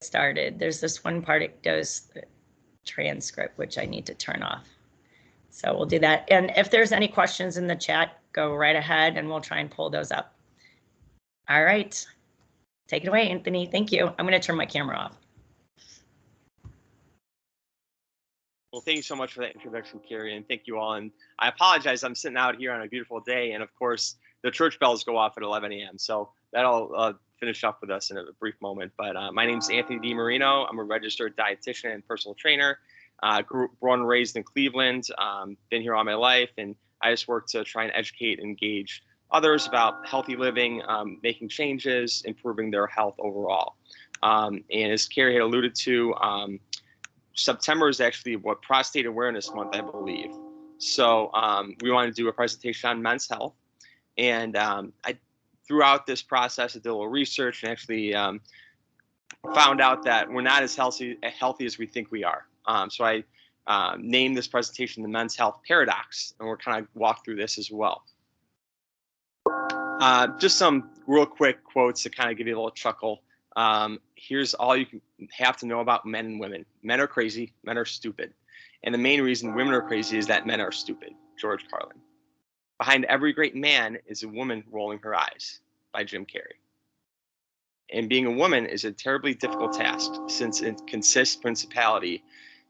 started. There's this one part it goes transcript, which I need to turn off. So we'll do that. And if there's any questions in the chat, go right ahead and we'll try and pull those up. All right. Take it away, Anthony. Thank you. I'm going to turn my camera off. Well, thank you so much for that introduction, Carrie, and thank you all. And I apologize, I'm sitting out here on a beautiful day, and of course, the church bells go off at 11 a.m. So that'll finish up with us in a brief moment. But my name's Anthony DiMarino. I'm a registered dietitian and personal trainer. Born and raised in Cleveland. Been here all my life, and I just work to try and educate and engage others about healthy living, making changes, improving their health overall. And as Carrie had alluded to, September is actually Prostate Awareness Month, I believe. So we want to do a presentation on men's health. And throughout this process, I did a little research and actually found out that we're not as healthy as we think we are. So I named this presentation the Men's Health Paradox, and we're kind of walk through this as well. Just some real quick quotes to kind of give you a little chuckle. Here's all you have to know about men and women. Men are crazy, men are stupid. And the main reason women are crazy is that men are stupid. George Carlin. Behind every great man is a woman rolling her eyes, by Jim Carrey. And being a woman is a terribly difficult task since it consists principality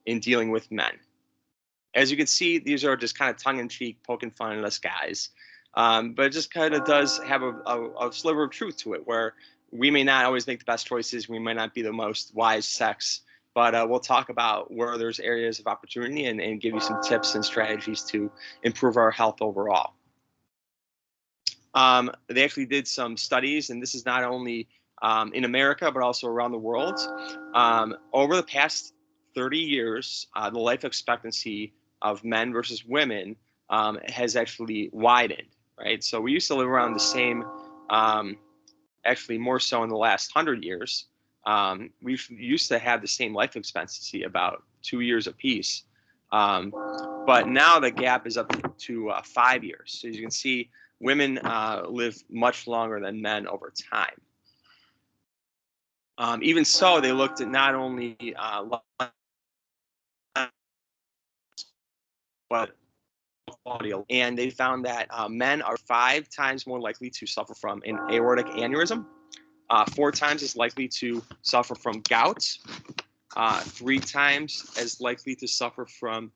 in dealing with men. As you can see, these are just kind of tongue-in-cheek, poking fun at us guys. But it just kind of does have a sliver of truth to it, where we may not always make the best choices. We might not be the most wise sex, but we'll talk about where there's areas of opportunity and give you some tips and strategies to improve our health overall. They actually did some studies, and this is not only in America, but also around the world. Over the past 30 years, the life expectancy of men versus women has actually widened, right? So we used to live around the same, actually more so in the last 100 years. We used to have the same life expectancy, about 2 years apiece. But now the gap is up to 5 years. So as you can see, women live much longer than men over time. Even so, they looked at not only but quality, and they found that men are 5 times more likely to suffer from an aortic aneurysm, 4 times as likely to suffer from gout, 3 times as likely to suffer from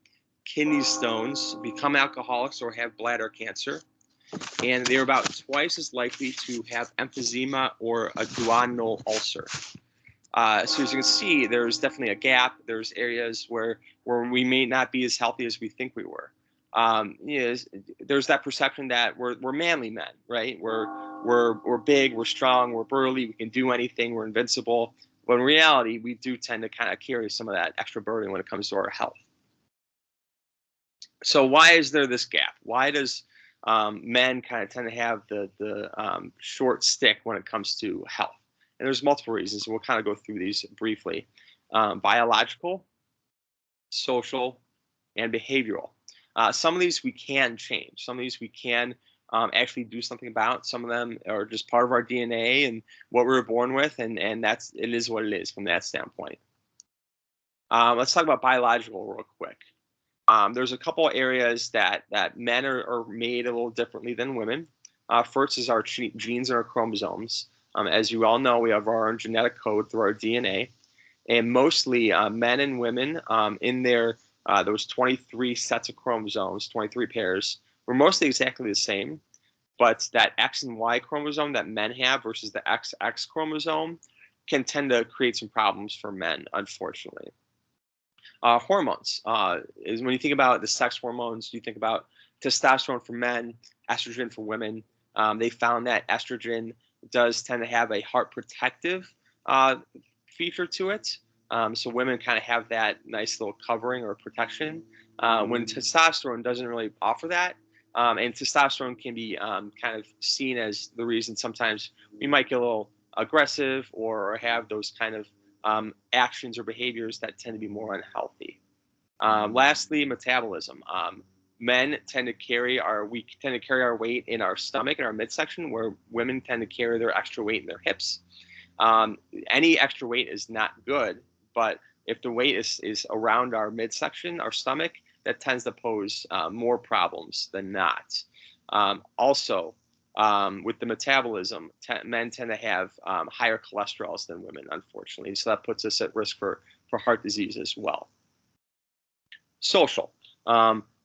kidney stones, become alcoholics, or have bladder cancer. And they're about twice as likely to have emphysema or a duodenal ulcer. So as you can see, there's definitely a gap. There's areas where we may not be as healthy as we think we were. There's that perception that we're manly men, right? We're big, we're strong, we're burly, we can do anything, we're invincible. But in reality, we do tend to kind of carry some of that extra burden when it comes to our health. So why is there this gap? Why does men kind of tend to have the short stick when it comes to health? And there's multiple reasons. We'll kind of go through these briefly. Biological, social, and behavioral. Some of these we can change. Some of these we can actually do something about. Some of them are just part of our DNA and what we were born with, and it is what it is from that standpoint. Let's talk about biological real quick. There's a couple areas that men are made a little differently than women. First is our genes and our chromosomes. As you all know, we have our own genetic code through our DNA. And mostly men and women in their those 23 sets of chromosomes, 23 pairs, were mostly exactly the same. But that X and Y chromosome that men have versus the XX chromosome can tend to create some problems for men, unfortunately. Hormones. Is when you think about the sex hormones, you think about testosterone for men, estrogen for women. They found that estrogen does tend to have a heart protective feature to it. So women kind of have that nice little covering or protection when testosterone doesn't really offer that. And testosterone can be kind of seen as the reason sometimes we might get a little aggressive or have those kind of actions or behaviors that tend to be more unhealthy. Lastly, metabolism. Men tend to carry our weight in our stomach and our midsection, where women tend to carry their extra weight in their hips. Any extra weight is not good, but if the weight is around our midsection, our stomach, that tends to pose more problems than not. Also, with the metabolism, men tend to have higher cholesterols than women, unfortunately. So that puts us at risk for heart disease as well. Social.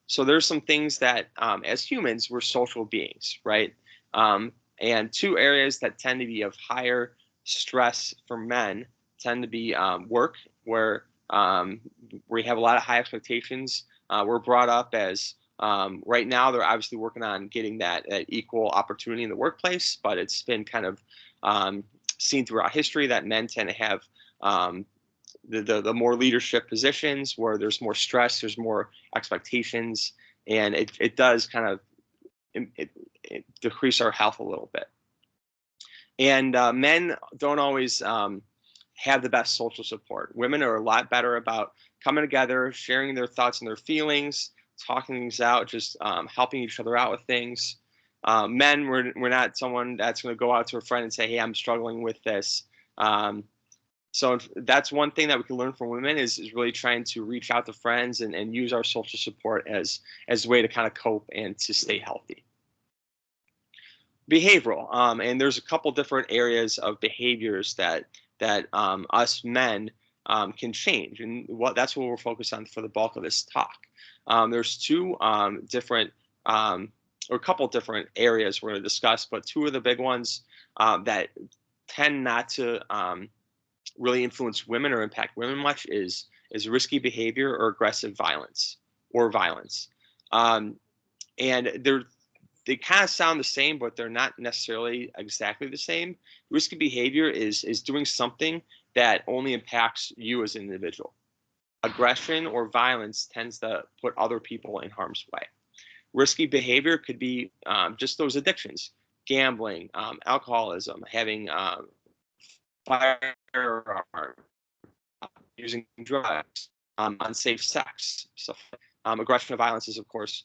So there's some things that, as humans, we're social beings, right? And two areas that tend to be of higher stress for men tend to be work, where we have a lot of high expectations. We're brought up as, right now, they're obviously working on getting that equal opportunity in the workplace, but it's been kind of seen throughout history that men tend to have the more leadership positions where there's more stress, there's more expectations, and it does kind of decrease our health a little bit. And men don't always have the best social support. Women are a lot better about coming together, sharing their thoughts and their feelings, talking things out, just helping each other out with things. Men, we're not someone that's going to go out to a friend and say, hey, I'm struggling with this. So that's one thing that we can learn from women is really trying to reach out to friends and use our social support as a way to kind of cope and to stay healthy. Behavioral, and there's a couple different areas of behaviors that us men can change, and that's what we're focused on for the bulk of this talk. There's two different or a couple different areas we're going to discuss, but two of the big ones that tend not to really influence women or impact women much is risky behavior or aggressive violence or violence. And they kind of sound the same, but they're not necessarily exactly the same. Risky behavior is doing something that only impacts you as an individual. Aggression or violence tends to put other people in harm's way. Risky behavior could be just those addictions, gambling, alcoholism, having firearms, using drugs, unsafe sex. So aggression and violence is, of course,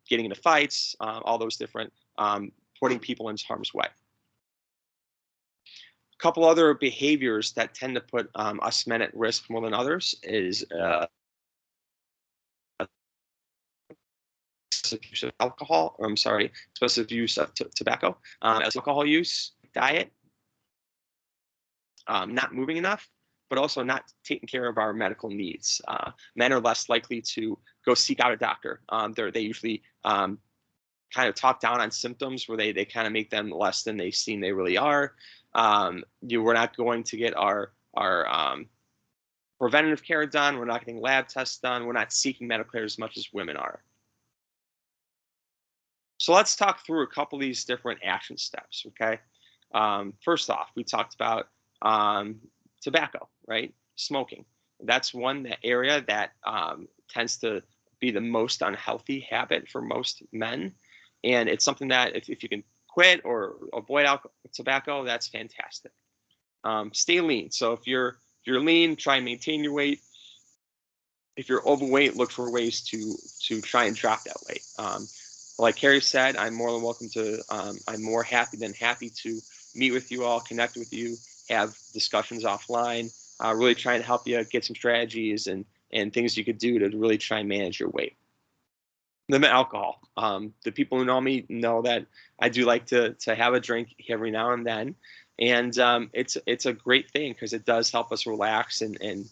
getting into fights, all those different, putting people in harm's way. A couple other behaviors that tend to put us men at risk more than others is use of alcohol, or I'm sorry, excessive use of tobacco, alcohol use, diet, not moving enough, but also not taking care of our medical needs. Men are less likely to go seek out a doctor. They usually kind of talk down on symptoms where they kind of make them less than they seem they really are. We're not going to get our preventative care done. We're not getting lab tests done. We're not seeking medical care as much as women are. So let's talk through a couple of these different action steps, okay? First off, we talked about tobacco, right? Smoking. That's one area that tends to be the most unhealthy habit for most men. And it's something that if you can quit or avoid tobacco, that's fantastic. Stay lean. So if you're lean, try and maintain your weight. If you're overweight, look for ways to try and drop that weight. Like Carrie said, I'm more than welcome to, I'm more happy than happy to meet with you all, connect with you, have discussions offline, really trying to help you get some strategies and things you could do to really try and manage your weight. Then alcohol. The people who know me know that I do like to have a drink every now and then. And it's a great thing because it does help us relax and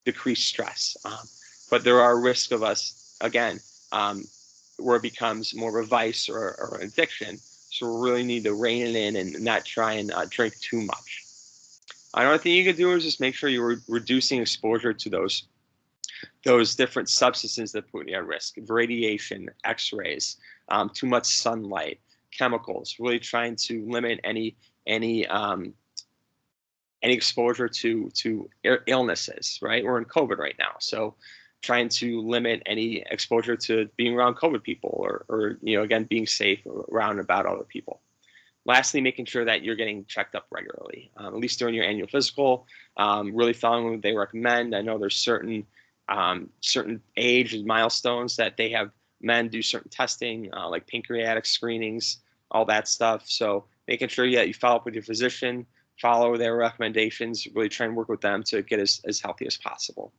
decrease stress. But there are risks of us, again, where it becomes more of a vice or an addiction. So we really need to rein it in and not try and drink too much. Another thing you can do is just make sure you're reducing exposure to those different substances that put you at risk: radiation, X-rays, too much sunlight, chemicals. Really trying to limit any exposure to illnesses. Right, we're in COVID right now, so trying to limit any exposure to being around COVID people, or again, being safe around about other people. Lastly, making sure that you're getting checked up regularly, at least during your annual physical, really following what they recommend. I know there's certain age milestones that they have men do certain testing, like pancreatic screenings, all that stuff. So making sure that you follow up with your physician, follow their recommendations, really try and work with them to get as healthy as possible.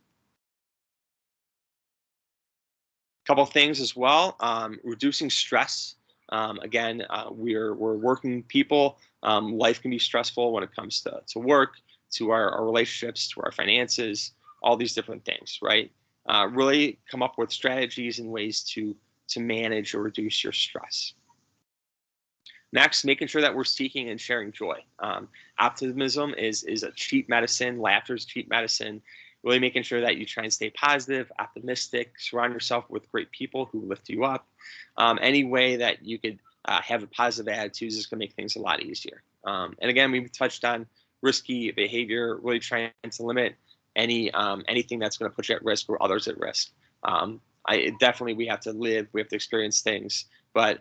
Couple things as well, reducing stress. Again, we're working people. Life can be stressful when it comes to work, to our relationships, to our finances, all these different things, right? Really come up with strategies and ways to manage or reduce your stress. Next, making sure that we're seeking and sharing joy. Optimism is a cheap medicine. Laughter is cheap medicine. Really making sure that you try and stay positive, optimistic, surround yourself with great people who lift you up. Any way that you could have a positive attitude is going to make things a lot easier. And again, we've touched on risky behavior, really trying to limit anything that's going to put you at risk or others at risk. Definitely, we have to live, we have to experience things, but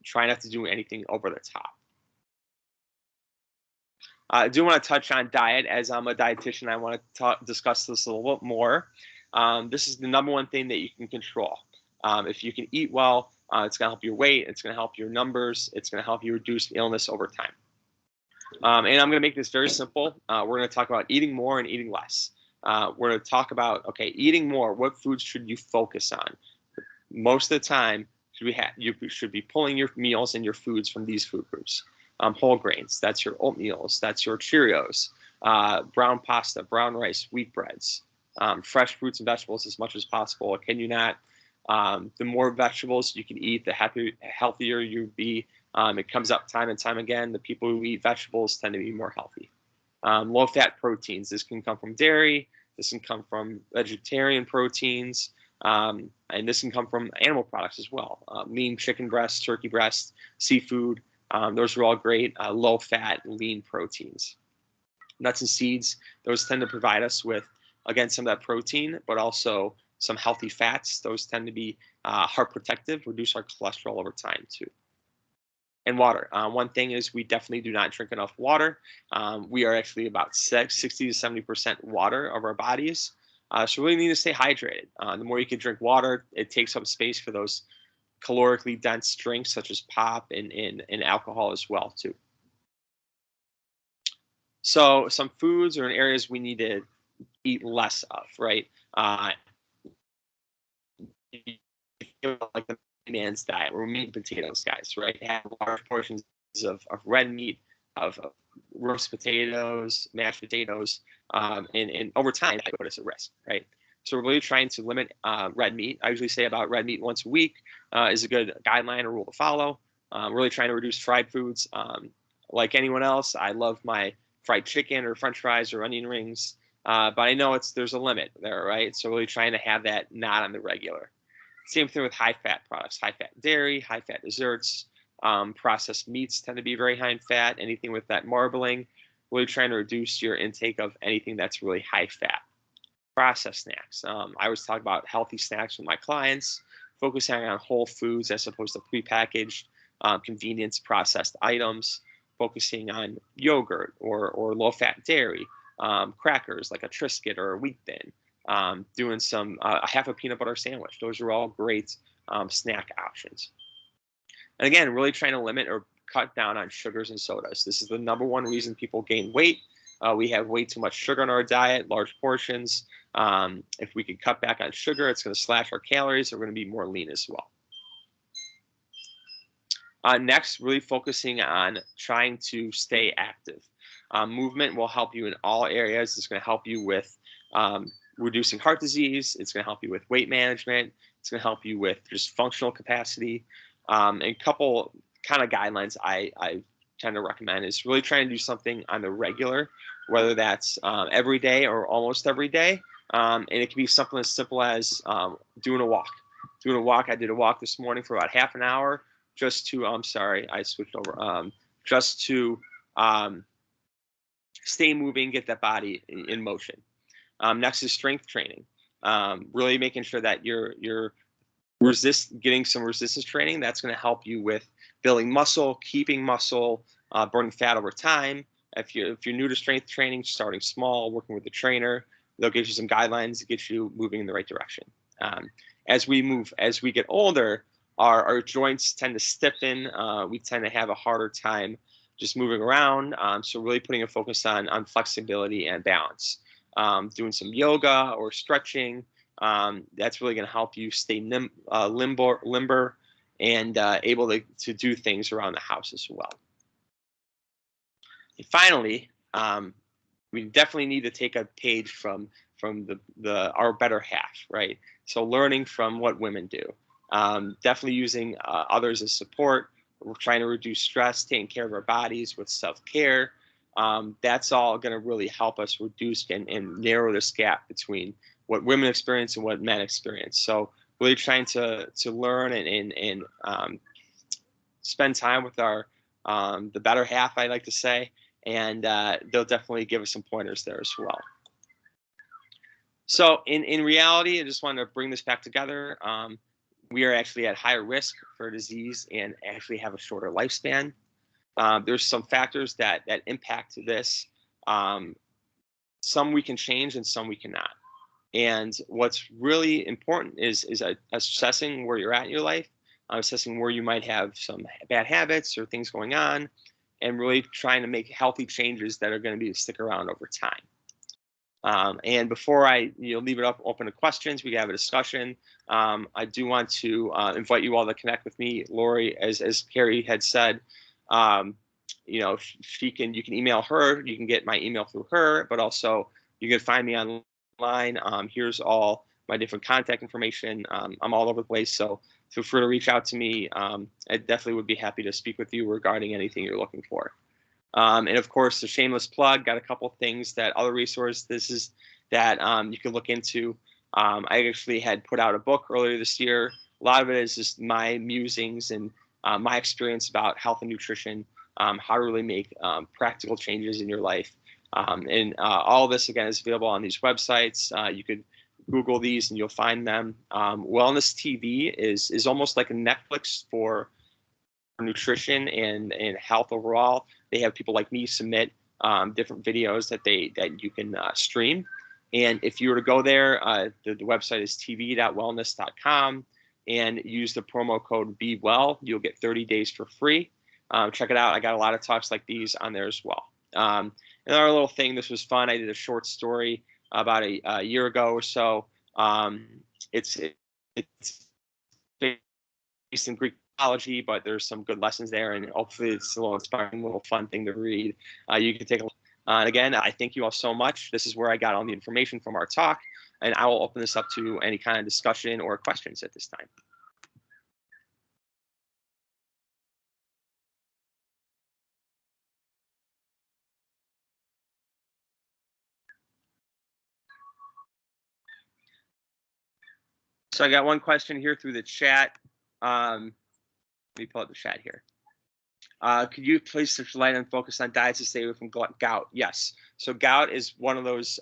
try not to do anything over the top. I do want to touch on diet. As I'm a dietitian, I want to discuss this a little bit more. This is the number one thing that you can control. If you can eat well, it's going to help your weight, it's going to help your numbers, it's going to help you reduce illness over time. And I'm going to make this very simple. We're going to talk about eating more and eating less. We're going to talk about, okay, eating more, what foods should you focus on? Most of the time, you should be pulling your meals and your foods from these food groups. Whole grains, that's your oatmeals, that's your Cheerios, brown pasta, brown rice, wheat breads, fresh fruits and vegetables as much as possible. Can you not? The more vegetables you can eat, the healthier you'll be. It comes up time and time again. The people who eat vegetables tend to be more healthy. Low-fat proteins. This can come from dairy. This can come from vegetarian proteins. And this can come from animal products as well. Lean chicken breast, turkey breast, seafood. Those are all great low-fat, lean proteins. Nuts and seeds, those tend to provide us with, again, some of that protein, but also some healthy fats. Those tend to be heart protective, reduce our cholesterol over time too. And water. One thing is we definitely do not drink enough water. We are actually about 60 to 70% water of our bodies. So we really need to stay hydrated. The more you can drink water, it takes up space for those calorically dense drinks such as pop and alcohol as well too. So some foods are in areas we need to eat less of, right? Like the man's diet, we're meat and potatoes guys, right? Have large portions of red meat, of roast potatoes, mashed potatoes, and over time that put us at risk, right? So we're really trying to limit red meat. I usually say about red meat once a week is a good guideline or rule to follow. Really trying to reduce fried foods. Like anyone else, I love my fried chicken or French fries or onion rings, but I know there's a limit there, right? So really trying to have that not on the regular. Same thing with high-fat products, high-fat dairy, high-fat desserts. Processed meats tend to be very high in fat. Anything with that marbling, really trying to reduce your intake of anything that's really high fat. Processed snacks. I always talk about healthy snacks with my clients, focusing on whole foods as opposed to prepackaged, convenience processed items, focusing on yogurt or low-fat dairy, crackers like a Triscuit or a Wheat Thin, doing some a half a peanut butter sandwich. Those are all great snack options. And again, really trying to limit or cut down on sugars and sodas. This is the number one reason people gain weight. We have way too much sugar in our diet, large portions. If we could cut back on sugar, it's going to slash our calories. We're going to be more lean as well. Next, really focusing on trying to stay active. Movement will help you in all areas. It's going to help you with reducing heart disease. It's going to help you with weight management. It's going to help you with just functional capacity. And a couple kind of guidelines I tend to recommend is really trying to do something on the regular, whether that's every day or almost every day. And it can be something as simple as doing a walk. I did a walk this morning for about half an hour just to, I switched over, just to stay moving, get that body in motion. Next is strength training. Really making sure that you're getting some resistance training. That's going to help you with building muscle, keeping muscle, burning fat over time. If you're new to strength training, starting small, working with a trainer, they'll give you some guidelines to get you moving in the right direction. As we get older, our joints tend to stiffen. We tend to have a harder time just moving around. So really putting a focus on flexibility and balance. Doing some yoga or stretching, that's really going to help you stay limber and able to do things around the house as well. And finally, we definitely need to take a page from our better half, right? So learning from what women do, definitely using others as support. We're trying to reduce stress, taking care of our bodies with self-care. That's all going to really help us reduce and narrow this gap between what women experience and what men experience. So really trying to learn and spend time with our the better half, I like to say, and they'll definitely give us some pointers there as well. So in reality, I just want to bring this back together. We are actually at higher risk for disease and actually have a shorter lifespan. There's some factors that impact this. Some we can change and some we cannot. And what's really important is assessing where you're at in your life, assessing where you might have some bad habits or things going on, and really trying to make healthy changes that are going to be stick around over time. And before I leave it open to questions, we can have a discussion. I do want to invite you all to connect with me, Lori, as Carrie had said. You can email her. You can get my email through her, but also you can find me online. Here's all my different contact information. I'm all over the place, so feel free to reach out to me. I definitely would be happy to speak with you regarding anything you're looking for. And of course, the shameless plug, got a couple things other resources that you can look into. I actually had put out a book earlier this year. A lot of it is just my musings and my experience about health and nutrition, how to really make practical changes in your life. And all this, again, is available on these websites. You could Google these and you'll find them. Wellness TV is almost like a Netflix for nutrition and health overall. They have people like me submit different videos that you can stream. And if you were to go there, the website is tv.wellness.com and use the promo code BeWell. You'll get 30 days for free. Check it out. I got a lot of talks like these on there as well. Another little thing, this was fun. I did a short story about a year ago or so. It's based in Greek mythology, but there's some good lessons there, and hopefully it's a little inspiring, little fun thing to read. You can take a look. And again, I thank you all so much. This is where I got all the information from our talk, and I will open this up to any kind of discussion or questions at this time. So I got one question here through the chat. Let me pull up the chat here. Could you please shed light and focus on diets to stay away from gout? Yes. So gout is one of those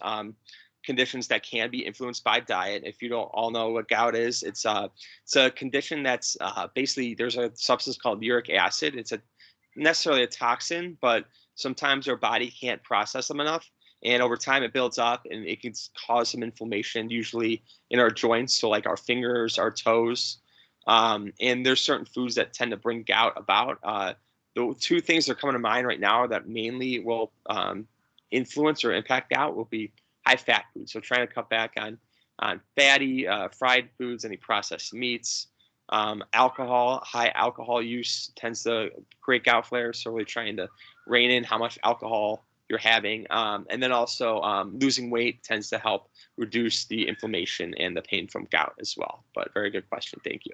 conditions that can be influenced by diet. If you don't all know what gout is, it's a condition that's basically there's a substance called uric acid. It's necessarily a toxin, but sometimes our body can't process them enough. And over time, it builds up and it can cause some inflammation, usually in our joints. So like our fingers, our toes. And there's certain foods that tend to bring gout about. The two things that are coming to mind right now that mainly will influence or impact gout will be high fat foods. So trying to cut back on fatty, fried foods, any processed meats. Alcohol, high alcohol use tends to create gout flares. So really trying to rein in how much alcohol you're having. And then also losing weight tends to help reduce the inflammation and the pain from gout as well. But very good question. Thank you.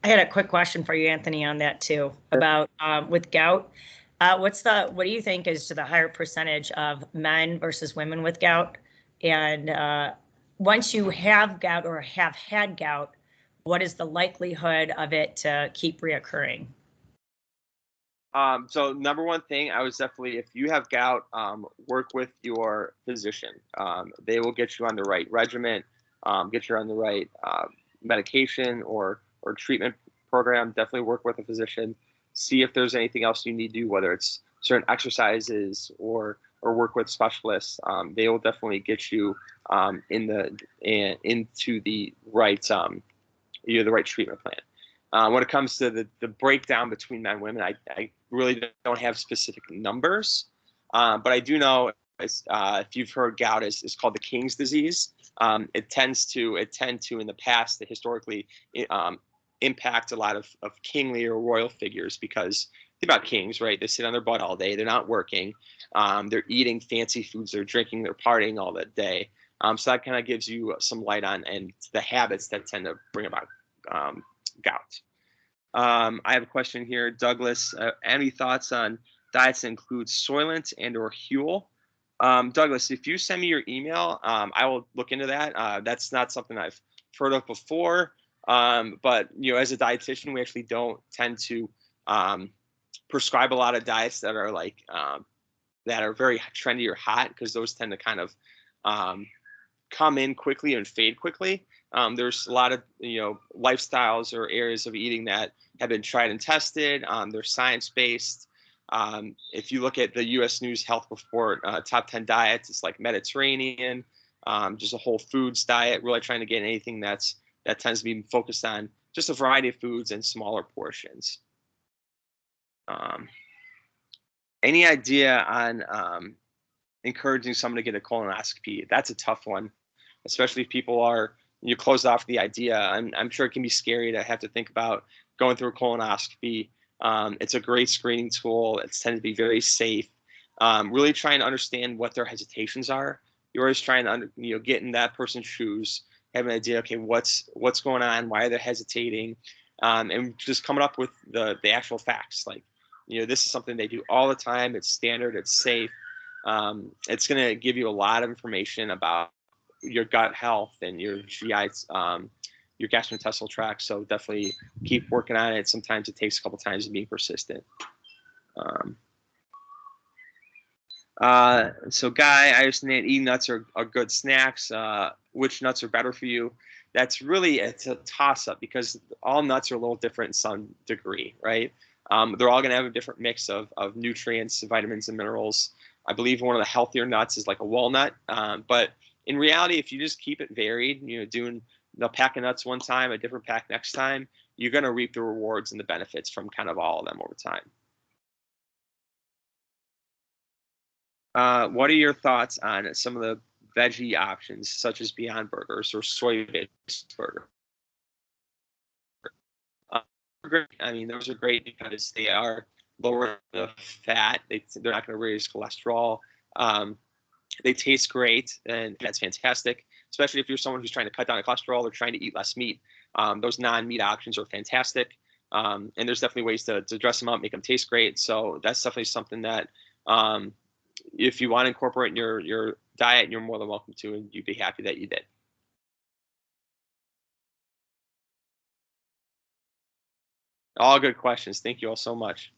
I had a quick question for you, Anthony, on that too, about with gout. What do you think is to the higher percentage of men versus women with gout? And once you have gout or have had gout, what is the likelihood of it to keep reoccurring? So number one thing, I was definitely, if you have gout, work with your physician. They will get you on the right regimen, get you on the right medication or treatment program. Definitely work with a physician. See if there's anything else you need to do, whether it's certain exercises or work with specialists. They will definitely get you into the right the right treatment plan. When it comes to the breakdown between men and women, I really don't have specific numbers, but I do know if you've heard gout is called the king's disease. It tend to in the past to historically impact a lot of kingly or royal figures, because think about kings, right? They sit on their butt all day. They're not working. They're eating fancy foods. They're drinking. They're partying all that day. So that kind of gives you some light on and the habits that tend to bring about gout. I have a question here, Douglas. Any thoughts on diets that include Soylent and or Huel? Douglas, if you send me your email, I will look into that. That's not something I've heard of before, but as a dietitian, we actually don't tend to prescribe a lot of diets that are like that are very trendy or hot, because those tend to kind of come in quickly and fade quickly. There's a lot of lifestyles or areas of eating that have been tried and tested. They're science-based. If you look at the U.S. News Health Report, top 10 diets, it's like Mediterranean, just a whole foods diet, really trying to get anything that tends to be focused on just a variety of foods and smaller portions. Any idea on encouraging someone to get a colonoscopy? That's a tough one, especially if people are closed off the idea. I'm sure it can be scary to have to think about going through a colonoscopy. It's a great screening tool. It's tended to be very safe. Really trying to understand what their hesitations are. You're always trying to get in that person's shoes, have an idea. Okay, what's going on? Why are they hesitating? And just coming up with the actual facts. Like, this is something they do all the time. It's standard. It's safe. It's going to give you a lot of information about your gut health and your GI, your gastrointestinal tract. So definitely keep working on it. Sometimes it takes a couple times of being persistent. So Guy, I understand eating nuts are good snacks. Which nuts are better for you? It's a toss up, because all nuts are a little different in some degree, right? They're all going to have a different mix of nutrients, vitamins, and minerals. I believe one of the healthier nuts is like a walnut. But in reality, if you just keep it varied, doing a pack of nuts one time, a different pack next time, you're going to reap the rewards and the benefits from kind of all of them over time. What are your thoughts on some of the veggie options, such as Beyond Burgers or soy-based burger? I mean, those are great because they are lower the fat. They're not going to raise cholesterol. They taste great, and that's fantastic, especially if you're someone who's trying to cut down on cholesterol or trying to eat less meat. Those non-meat options are fantastic, and there's definitely ways to dress them up, make them taste great. So that's definitely something that if you want to incorporate in your diet, you're more than welcome to, and you'd be happy that you did. All good questions. Thank you all so much.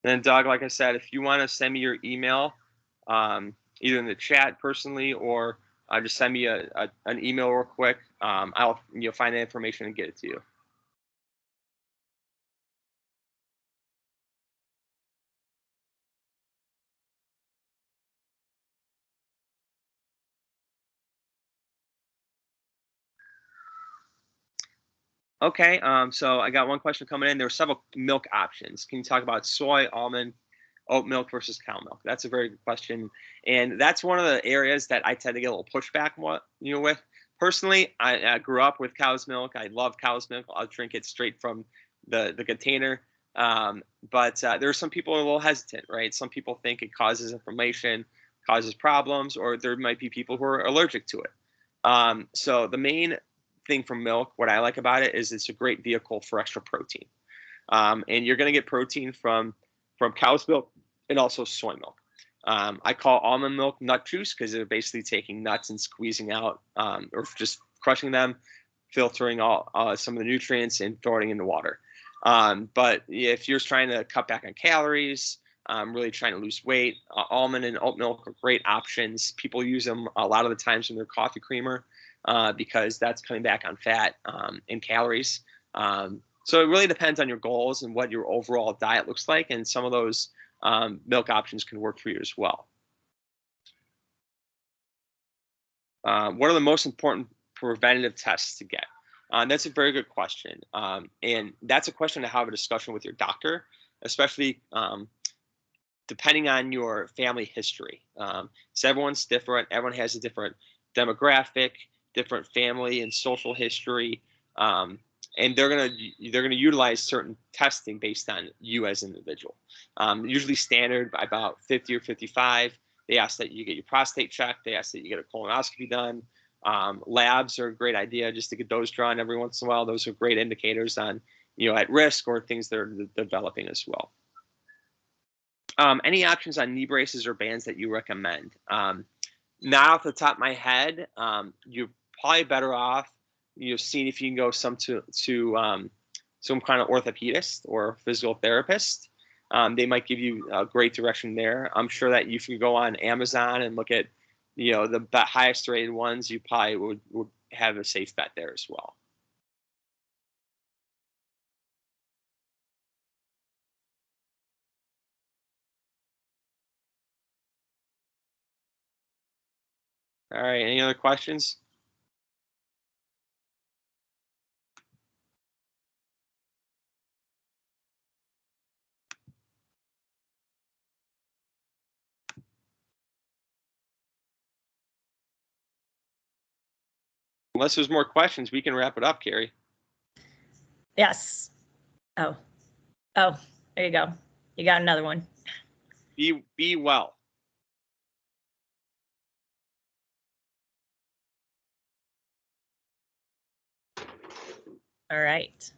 And Doug, like I said, if you want to send me your email, either in the chat personally or just send me an email real quick, I'll find that information and get it to you. Okay, so I got one question coming in. There are several milk options. Can you talk about soy, almond, oat milk versus cow milk? That's a very good question, and that's one of the areas that I tend to get a little pushback with. Personally, I grew up with cow's milk. I love cow's milk. I'll drink it straight from the container. But there are some people who are a little hesitant, right? Some people think it causes inflammation, causes problems, or there might be people who are allergic to it. So the main thing from milk, what I like about it is it's a great vehicle for extra protein. And you're going to get protein from cow's milk and also soy milk. I call almond milk nut juice because they're basically taking nuts and squeezing out or just crushing them, filtering all some of the nutrients and throwing it into water. But if you're trying to cut back on calories, really trying to lose weight, almond and oat milk are great options. People use them a lot of the times in their coffee creamer because that's cutting back on fat and calories. So it really depends on your goals and what your overall diet looks like, and some of those milk options can work for you as well. What are the most important preventative tests to get? That's a very good question. And that's a question to have a discussion with your doctor, especially depending on your family history. So everyone's different. Everyone has a different demographic, different family and social history. And they're gonna utilize certain testing based on you as an individual. Usually standard by about 50 or 55. They ask that you get your prostate checked. They ask that you get a colonoscopy done. Labs are a great idea just to get those drawn every once in a while. Those are great indicators on at risk or things that are developing as well. Any options on knee braces or bands that you recommend? Not off the top of my head. You're probably better off seeing if you can go some kind of orthopedist or physical therapist. They might give you a great direction there. I'm sure that if you go on Amazon and look at the highest rated ones, you probably would have a safe bet there as well. All right. Any other questions? Unless there's more questions, we can wrap it up, Carrie. Yes. Oh, there you go. You got another one. Be well. All right.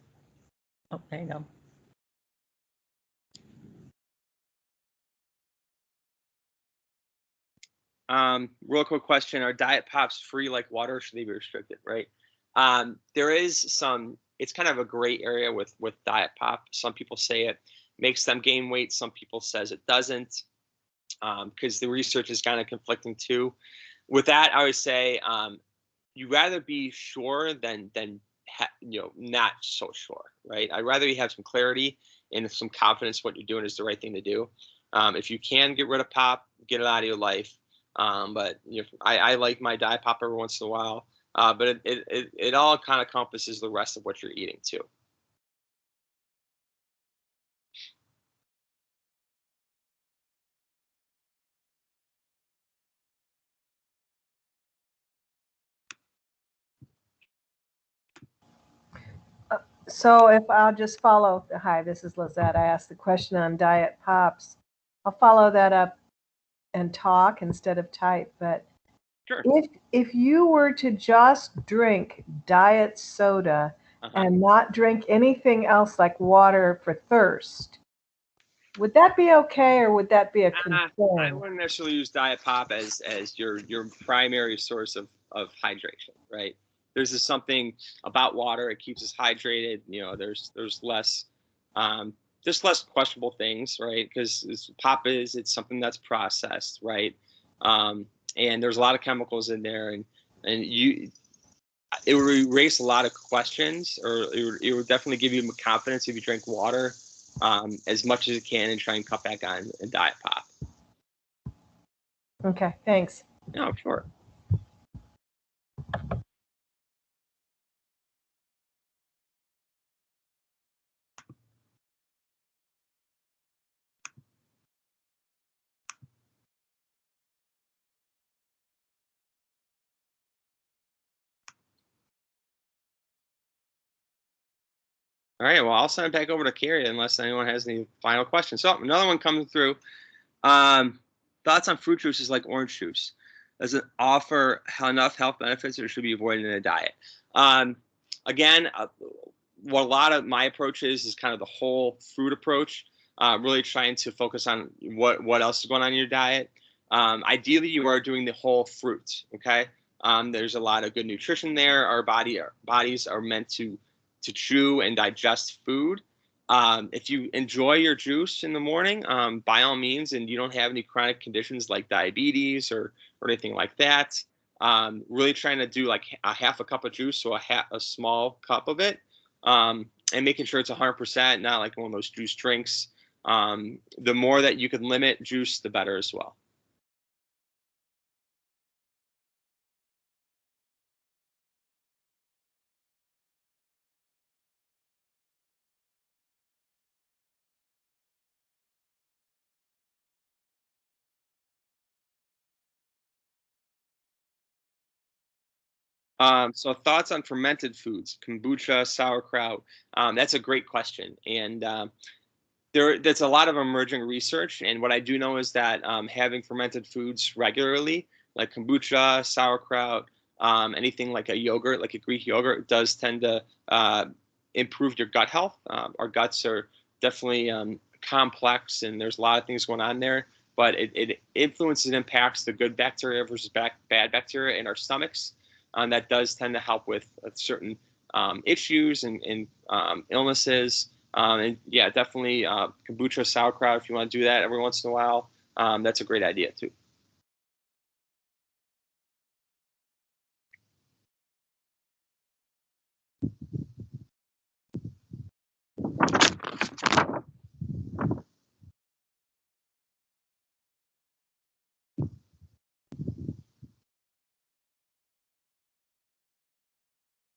Oh, there you go. Real quick question: are diet pops free like water, or should they be restricted? Right. There is some. It's kind of a gray area with diet pop. Some people say it makes them gain weight. Some people says it doesn't, because the research is kind of conflicting too. With that, I would say you rather be sure than not so sure, right? I'd rather you have some clarity and some confidence what you're doing is the right thing to do. If you can get rid of pop, get it out of your life. But I like my diet pop every once in a while. But it all kind of encompasses the rest of what you're eating too. So if I'll just follow, hi, this is Lizette. I asked the question on diet pops. I'll follow that up and talk instead of type. But Sure. if you were to just drink diet soda and not drink anything else like water for thirst, would that be okay, or would that be a concern? I wouldn't necessarily use diet pop as your primary source of hydration, right? There's just something about water; it keeps us hydrated. There's less, just less questionable things, right? Because pop it's something that's processed, right? And there's a lot of chemicals in there, and it would erase a lot of questions, or it would definitely give you confidence if you drink water as much as you can and try and cut back on diet pop. Okay, thanks. No, sure. All right, well, I'll send it back over to Carrie unless anyone has any final questions. So another one coming through. Thoughts on fruit juices like orange juice? Does it offer enough health benefits, or should be avoided in a diet? Again, what a lot of my approach is kind of the whole fruit approach. Really trying to focus on what else is going on in your diet. Ideally, you are doing the whole fruit. Okay. There's a lot of good nutrition there. Our bodies are meant to chew and digest food. If you enjoy your juice in the morning, by all means, and you don't have any chronic conditions like diabetes or anything like that, really trying to do like a half a cup of juice, so a small cup of it, and making sure it's 100%, not like one of those juice drinks. The more that you can limit juice, the better as well. So thoughts on fermented foods, kombucha, sauerkraut. That's a great question, and there's a lot of emerging research. And what I do know is that having fermented foods regularly, like kombucha, sauerkraut, anything like a yogurt, like a Greek yogurt, does tend to improve your gut health. Our guts are definitely complex, and there's a lot of things going on there. But it influences and impacts the good bacteria versus bad bacteria in our stomachs. That does tend to help with certain issues and illnesses. And yeah, definitely kombucha, sauerkraut, if you want to do that every once in a while, that's a great idea too.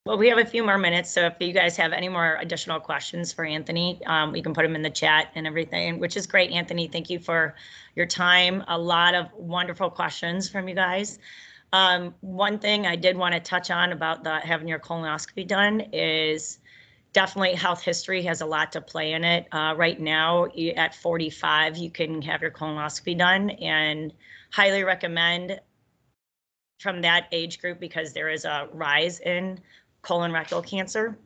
Well, we have a few more minutes, so if you guys have any more additional questions for Anthony, we can put them in the chat and everything, which is great, Anthony. Thank you for your time. A lot of wonderful questions from you guys. One thing I did want to touch on about having your colonoscopy done is definitely health history has a lot to play in it. Right now, at 45, you can have your colonoscopy done, and highly recommend from that age group, because there is a rise in colon rectal cancer,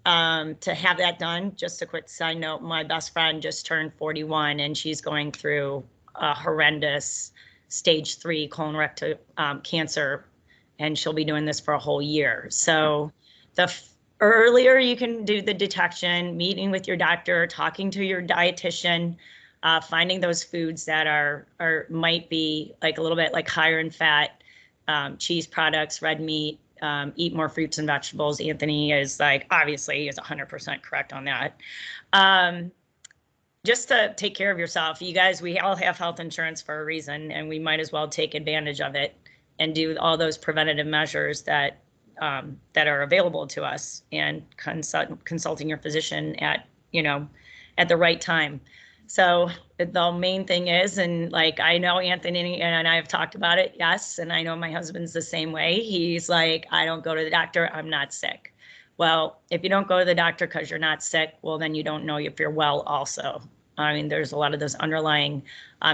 to have that done. Just a quick side note, my best friend just turned 41 and she's going through a horrendous stage 3 colon rectal cancer, and she'll be doing this for a whole year. So the earlier you can do the detection, meeting with your doctor, talking to your dietitian, finding those foods that are might be like a little bit like higher in fat, cheese products, red meat, eat more fruits and vegetables. Anthony is like, obviously, he is 100% correct on that. Just to take care of yourself. You guys, we all have health insurance for a reason, and we might as well take advantage of it and do all those preventative measures that that are available to us, and consulting your physician at the right time. So the main thing is, and like I know Anthony and I have talked about it, yes, and I know my husband's the same way. He's like, I don't go to the doctor, I'm not sick. Well, if you don't go to the doctor because you're not sick, well, then you don't know if you're well also. I mean, there's a lot of those underlying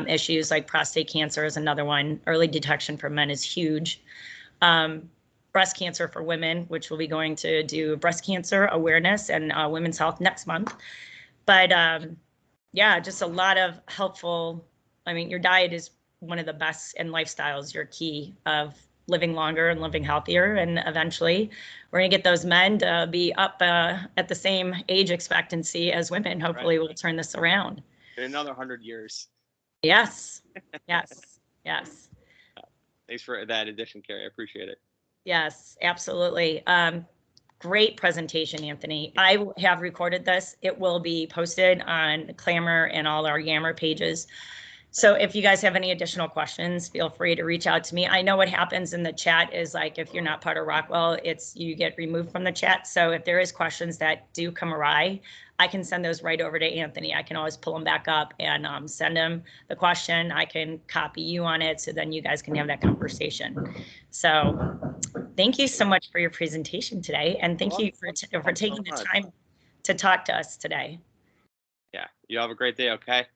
issues, like prostate cancer is another one. Early detection for men is huge. Breast cancer for women, which we'll be going to do breast cancer awareness and women's health next month. But yeah, just a lot of helpful. I mean, your diet is one of the best, and lifestyles your key of living longer and living healthier. And eventually we're gonna get those men to be up at the same age expectancy as women. Hopefully we'll turn this around. In another 100 years. Yes, yes, yes. Thanks for that addition, Carrie. I appreciate it. Yes, absolutely. Great presentation, Anthony. I have recorded this. It will be posted on Clamor and all our Yammer pages. So if you guys have any additional questions, feel free to reach out to me. I know what happens in the chat is, like, if you're not part of Rockwell, you get removed from the chat. So if there is questions that do come awry, I can send those right over to Anthony. I can always pull them back up and send him the question. I can copy you on it, so then you guys can have that conversation. So thank you so much for your presentation today, and thank you for taking the time to talk to us today. Yeah, you have a great day, okay?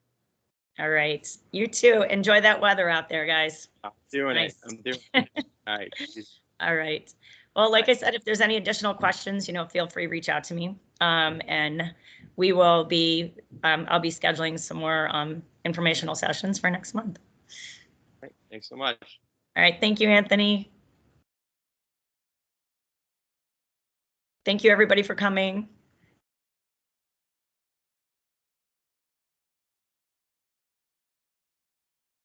All right. You too. Enjoy that weather out there, guys. I'm doing it. I'm doing it. All right. All right. Well, like I said, if there's any additional questions, feel free to reach out to me. And we will be, I'll be scheduling some more informational sessions for next month. Right. Thanks so much. All right. Thank you, Anthony. Thank you, everybody, for coming.